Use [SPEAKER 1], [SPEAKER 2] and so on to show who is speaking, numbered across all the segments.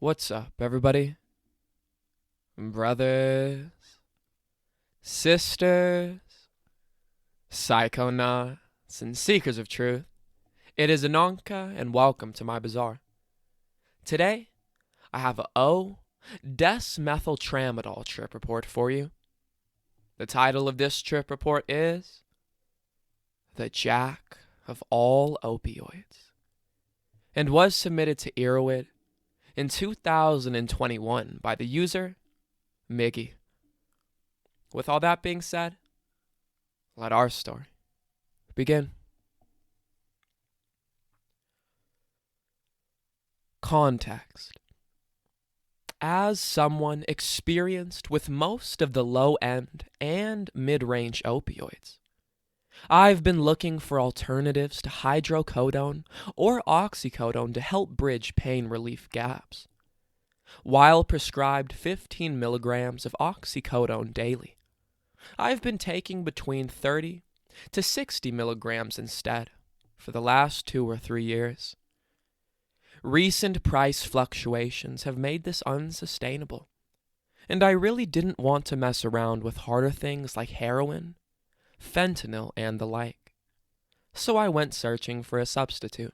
[SPEAKER 1] What's up, everybody? Brothers, sisters, psychonauts, and seekers of truth. It is Ananka, and welcome to my bazaar. Today, I have a O-DSMT trip report for you. The title of this trip report is The Jack of All Opioids, and was submitted to Erowid in 2021 by the user Miggy. With all that being said, let our story begin. Context. As someone experienced with most of the low-end and mid-range opioids, I've been looking for alternatives to hydrocodone or oxycodone to help bridge pain relief gaps. While prescribed 15 milligrams of oxycodone daily, I've been taking between 30 to 60 milligrams instead for the last 2 or 3 years. Recent price fluctuations have made this unsustainable, and I really didn't want to mess around with harder things like heroin, fentanyl, and the like, so I went searching for a substitute.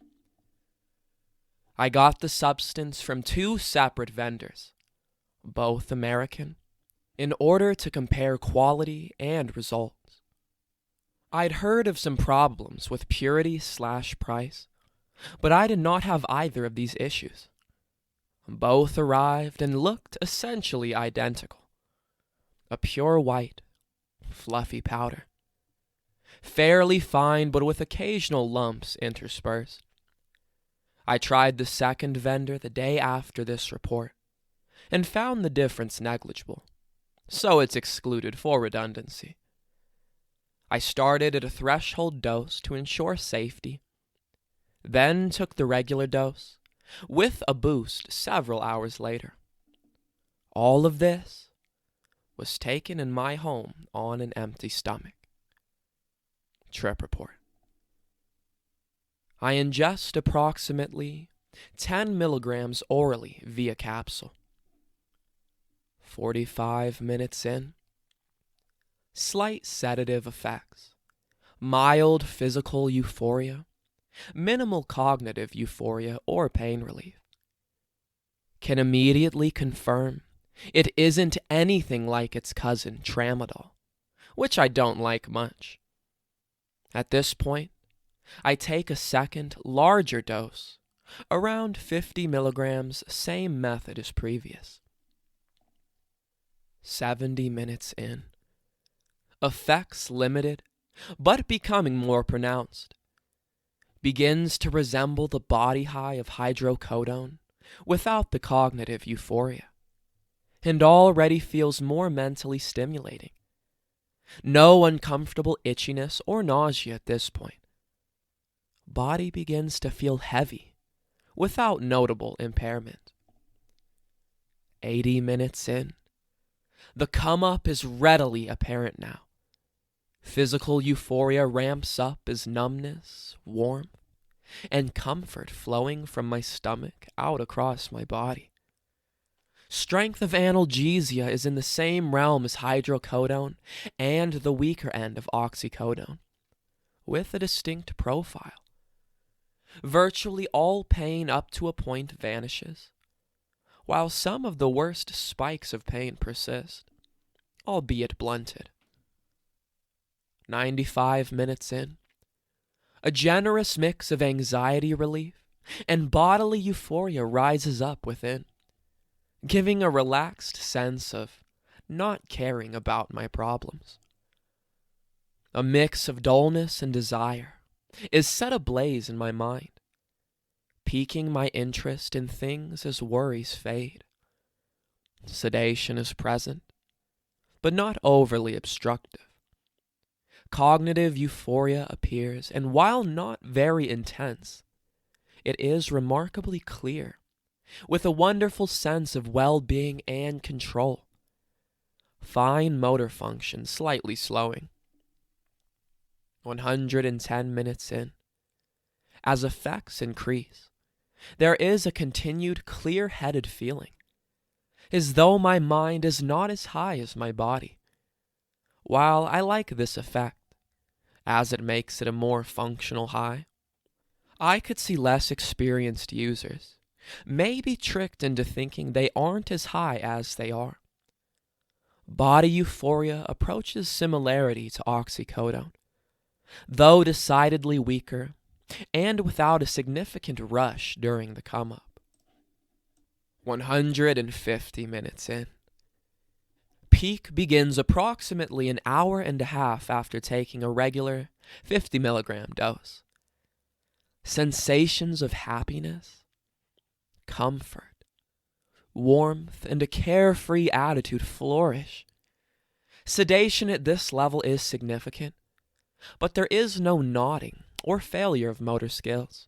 [SPEAKER 1] I got the substance from 2 separate vendors, both American, in order to compare quality and results. I'd heard of some problems with purity/price, but I did not have either of these issues. Both arrived and looked essentially identical. A pure white, fluffy powder. Fairly fine, but with occasional lumps interspersed. I tried the second vendor the day after this report, and found the difference negligible, so it's excluded for redundancy. I started at a threshold dose to ensure safety, then took the regular dose, with a boost several hours later. All of this was taken in my home on an empty stomach. Trip report. I ingest approximately 10 milligrams orally via capsule. 45 minutes in. Slight sedative effects. Mild physical euphoria. Minimal cognitive euphoria or pain relief. Can immediately confirm it isn't anything like its cousin tramadol, which I don't like much. At this point, I take a second, larger dose, around 50 milligrams, same method as previous. 70 minutes in. Effects limited, but becoming more pronounced. Begins to resemble the body high of hydrocodone, without the cognitive euphoria, and already feels more mentally stimulating. No uncomfortable itchiness or nausea at this point. Body begins to feel heavy, without notable impairment. 80 minutes in. The come-up is readily apparent now. Physical euphoria ramps up as numbness, warmth, and comfort flowing from my stomach out across my body. Strength of analgesia is in the same realm as hydrocodone and the weaker end of oxycodone, with a distinct profile. Virtually all pain up to a point vanishes, while some of the worst spikes of pain persist, albeit blunted. 95 minutes in. A generous mix of anxiety relief and bodily euphoria rises up within, giving a relaxed sense of not caring about my problems. A mix of dullness and desire is set ablaze in my mind, piquing my interest in things as worries fade. Sedation is present, but not overly obstructive. Cognitive euphoria appears, and while not very intense, it is remarkably clear, with a wonderful sense of well-being and control. Fine motor function slightly slowing. 110 minutes in. As effects increase, there is a continued clear-headed feeling, as though my mind is not as high as my body. While I like this effect, as it makes it a more functional high, I could see less experienced users may be tricked into thinking they aren't as high as they are. Body euphoria approaches similarity to oxycodone, though decidedly weaker and without a significant rush during the come-up. 150 minutes in. Peak begins approximately an hour and a half after taking a regular 50 milligram dose. Sensations of happiness, comfort, warmth, and a carefree attitude flourish. Sedation at this level is significant, but there is no nodding or failure of motor skills.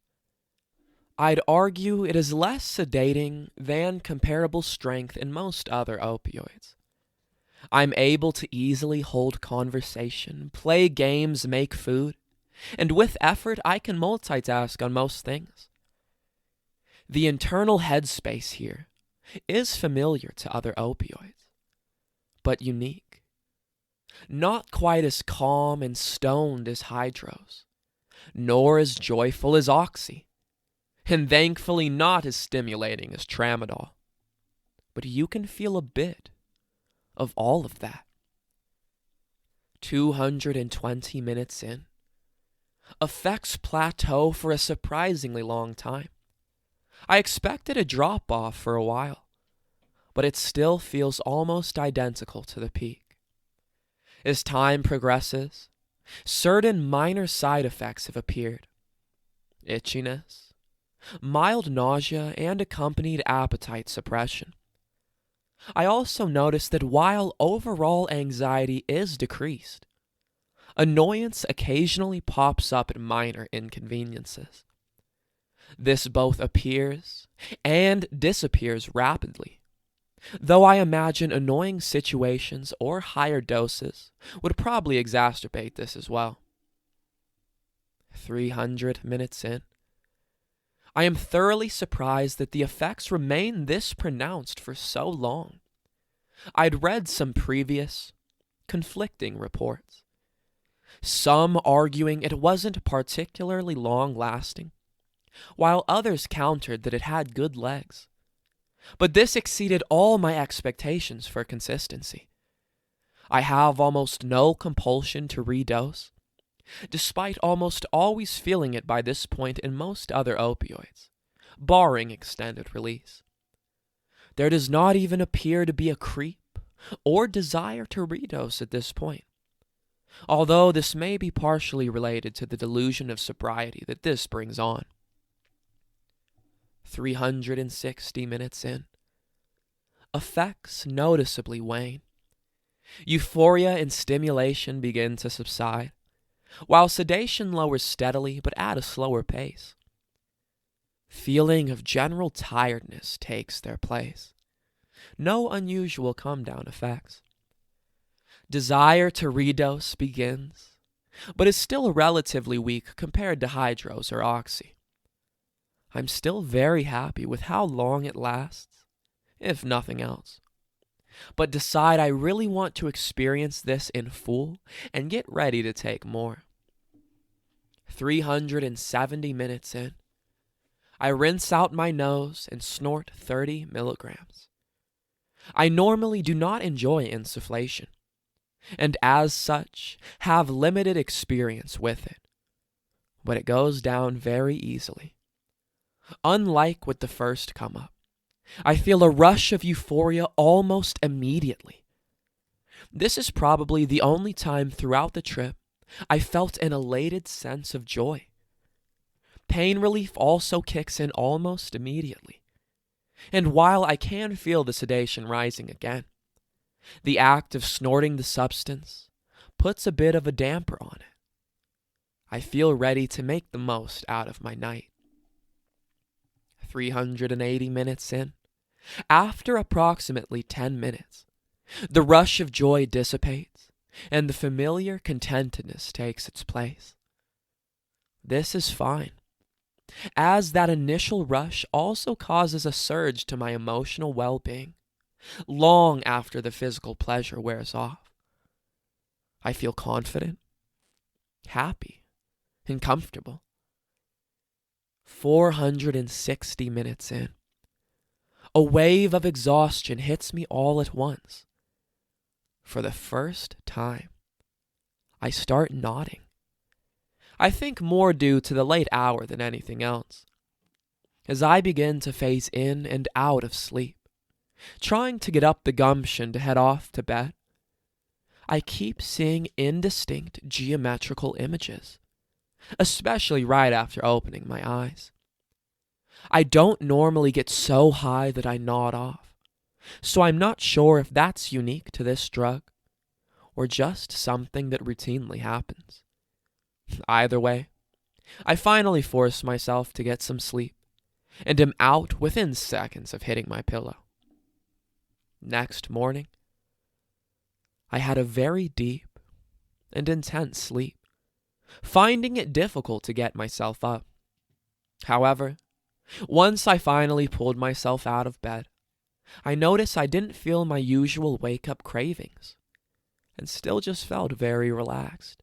[SPEAKER 1] I'd argue it is less sedating than comparable strength in most other opioids. I'm able to easily hold conversation, play games, make food, and with effort I can multitask on most things. The internal headspace here is familiar to other opioids, but unique. Not quite as calm and stoned as hydros, nor as joyful as oxy, and thankfully not as stimulating as tramadol. But you can feel a bit of all of that. 220 minutes in. Effects plateau for a surprisingly long time. I expected a drop-off for a while, but it still feels almost identical to the peak. As time progresses, certain minor side effects have appeared. Itchiness, mild nausea, and accompanied appetite suppression. I also noticed that while overall anxiety is decreased, annoyance occasionally pops up at minor inconveniences. This both appears and disappears rapidly, though I imagine annoying situations or higher doses would probably exacerbate this as well. 300 minutes in. I am thoroughly surprised that the effects remain this pronounced for so long. I'd read some previous, conflicting reports, some arguing it wasn't particularly long-lasting, while others countered that it had good legs. But this exceeded all my expectations for consistency. I have almost no compulsion to redose, despite almost always feeling it by this point in most other opioids, barring extended release. There does not even appear to be a creep or desire to redose at this point, although this may be partially related to the delusion of sobriety that this brings on. 360 minutes in. Effects noticeably wane. Euphoria and stimulation begin to subside, while sedation lowers steadily but at a slower pace. Feeling of general tiredness takes their place. No unusual come-down effects. Desire to redose begins, but is still relatively weak compared to hydros or oxy. I'm still very happy with how long it lasts, if nothing else, but decide I really want to experience this in full and get ready to take more. 370 minutes in. I rinse out my nose and snort 30 milligrams. I normally do not enjoy insufflation, and as such have limited experience with it, but it goes down very easily. Unlike with the first come-up, I feel a rush of euphoria almost immediately. This is probably the only time throughout the trip I felt an elated sense of joy. Pain relief also kicks in almost immediately, and while I can feel the sedation rising again, the act of snorting the substance puts a bit of a damper on it. I feel ready to make the most out of my night. 380 minutes in. After approximately 10 minutes, the rush of joy dissipates, and the familiar contentedness takes its place. This is fine. as that initial rush also causes a surge to my emotional well-being long after the physical pleasure wears off. I feel confident, happy, and comfortable. 460 minutes in, a wave of exhaustion hits me all at once. For the first time, I start nodding. I think more due to the late hour than anything else. As I begin to phase in and out of sleep, trying to get up the gumption to head off to bed, I keep seeing indistinct geometrical images, especially right after opening my eyes. I don't normally get so high that I nod off, so I'm not sure if that's unique to this drug or just something that routinely happens. Either way, I finally force myself to get some sleep and am out within seconds of hitting my pillow. Next morning, I had a very deep and intense sleep, finding it difficult to get myself up. However, once I finally pulled myself out of bed, I noticed I didn't feel my usual wake-up cravings and still just felt very relaxed.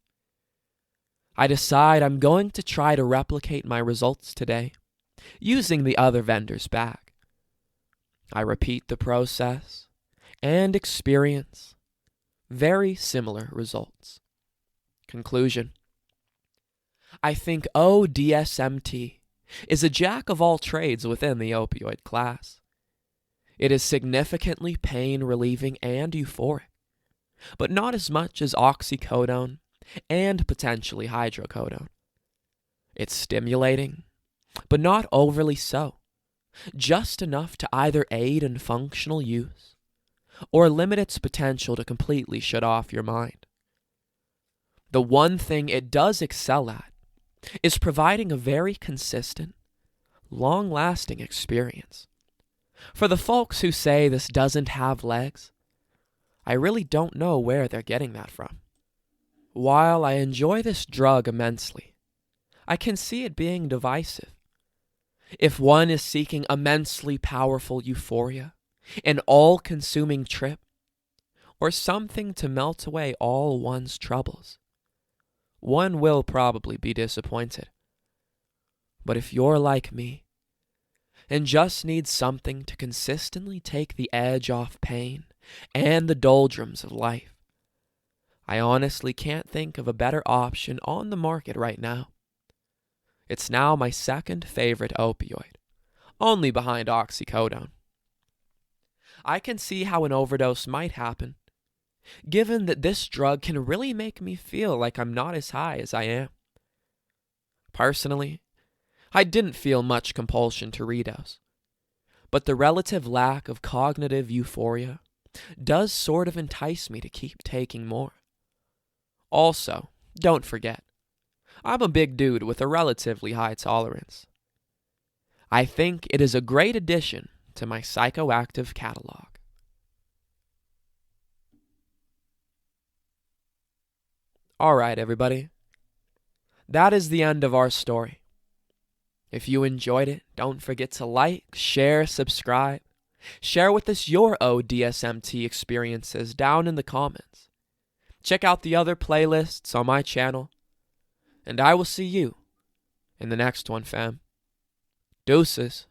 [SPEAKER 1] I decide I'm going to try to replicate my results today using the other vendor's bag. I repeat the process and experience very similar results. Conclusion: I think O-DSMT is a jack of all trades within the opioid class. It is significantly pain relieving and euphoric, but not as much as oxycodone and potentially hydrocodone. It's stimulating, but not overly so, just enough to either aid in functional use or limit its potential to completely shut off your mind. The one thing it does excel at is providing a very consistent, long-lasting experience. For the folks who say this doesn't have legs, I really don't know where they're getting that from. While I enjoy this drug immensely, I can see it being divisive. If one is seeking immensely powerful euphoria, an all-consuming trip, or something to melt away all one's troubles, one will probably be disappointed. But if you're like me, and just need something to consistently take the edge off pain and the doldrums of life, I honestly can't think of a better option on the market right now. It's now my second favorite opioid, only behind oxycodone. I can see how an overdose might happen, given that this drug can really make me feel like I'm not as high as I am. Personally, I didn't feel much compulsion to redose, but the relative lack of cognitive euphoria does sort of entice me to keep taking more. Also, don't forget, I'm a big dude with a relatively high tolerance. I think it is a great addition to my psychoactive catalog. Alright, everybody. That is the end of our story. If you enjoyed it, don't forget to like, share, subscribe. Share with us your O-DSMT experiences down in the comments. Check out the other playlists on my channel. And I will see you in the next one, fam. Deuces.